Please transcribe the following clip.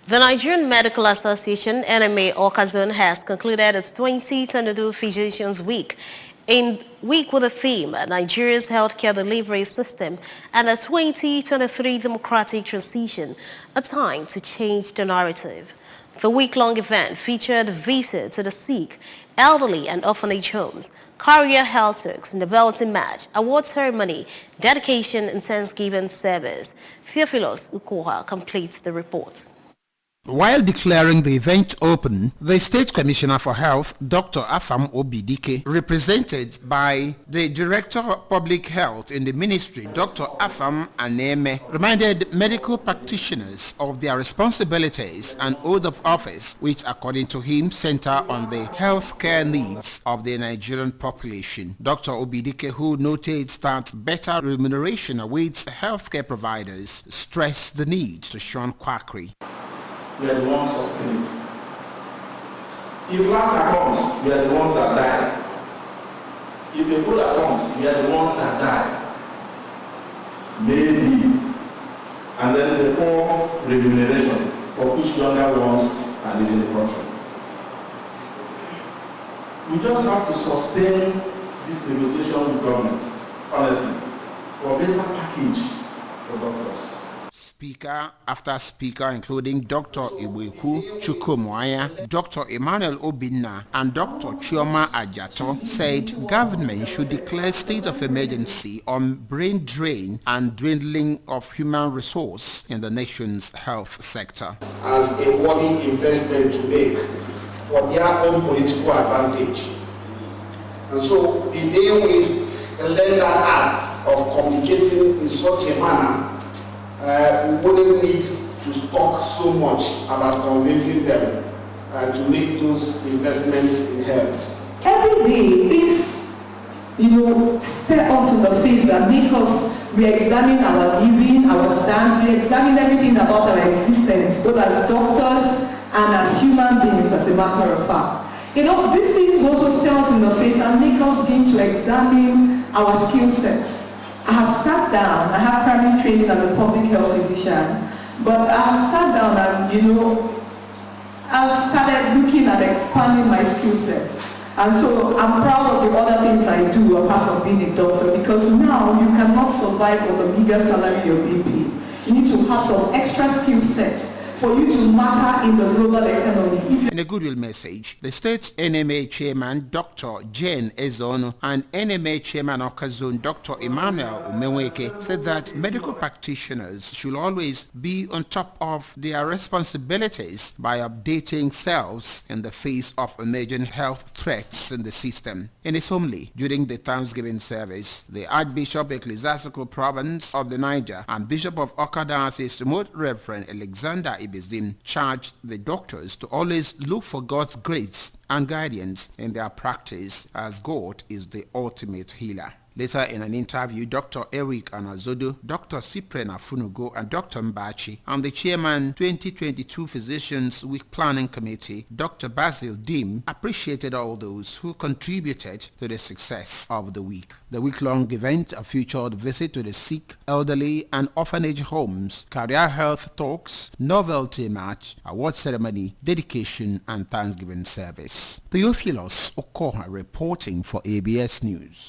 The Nigerian Medical Association, NMA Okazon, has concluded its 2022 Physicians Week with the theme Nigeria's Healthcare Delivery System and the 2023 Democratic Transition, a time to change the narrative. The week-long event featured visits to the sick, elderly and orphanage homes, career health talks, novelty match, award ceremony, dedication and Thanksgiving service. Theophilos Ukoha completes the report. While declaring the event open, the State Commissioner for Health, Dr. Afam Obidike, represented by the Director of Public Health in the Ministry, Dr. Afam NMA, reminded medical practitioners of their responsibilities and oath of office, which, according to him, center on the healthcare needs of the Nigerian population. Dr. Obidike, who noted that better remuneration awaits healthcare providers, stressed the need to shun quackery. We are the ones suffering it. If cancer comes, we are the ones that die. If Ebola comes, we are the ones that die. Maybe. And then the poor remuneration for which younger ones are living in the country. We just have to sustain this negotiation with government, honestly, for a better package for doctors. Speaker after speaker, including Dr. Iweku Chukwumwaya, Dr. Emmanuel Obinna, and Dr. Chioma Ajato, said government should declare state of emergency on brain drain and dwindling of human resource in the nation's health sector. As a worthy investment to make for their own political advantage. And so the day we learn that art of communicating in such a manner, we wouldn't need to talk so much about convincing them to make those investments in health. Every day, things, stare us in the face and make us re-examine our living, our stance, re-examine everything about our existence, both as doctors and as human beings, as a matter of fact. These things also stare us in the face and make us begin to examine our skill sets. I have sat down, I have primary training as a public health physician, but I have sat down and, I've started looking at expanding my skill sets. And so I'm proud of the other things I do apart from being a doctor, because now you cannot survive on the meager salary you're being paid. You need to have some extra skill sets for you to matter in the global economy. In a goodwill message, the state's NMA chairman, Dr. Drian and NMA chairman Okazon, Dr. Emmanuel Umeweke, said that medical practitioners should always be on top of their responsibilities by updating selves in the face of emerging health threats in the system. In his homily during the Thanksgiving service, the Archbishop Ecclesiastical Province of the Niger and Bishop of Awka Diocese, Remote Reverend Alexander Ibizim, charged the doctors to always look for God's grace and guidance in their practice, as God is the ultimate healer. Later in an interview, Dr. Eric Anazodo, Dr. Cyprian Afunugo, and Dr. Mbachi, and the chairman 2022 Physicians Week Planning Committee, Dr. Basil Dim, appreciated all those who contributed to the success of the week. The week-long event featured visit to the sick, elderly, and orphanage homes, career health talks, novelty match, award ceremony, dedication, and Thanksgiving service. Theophilos Ukoha reporting for ABS News.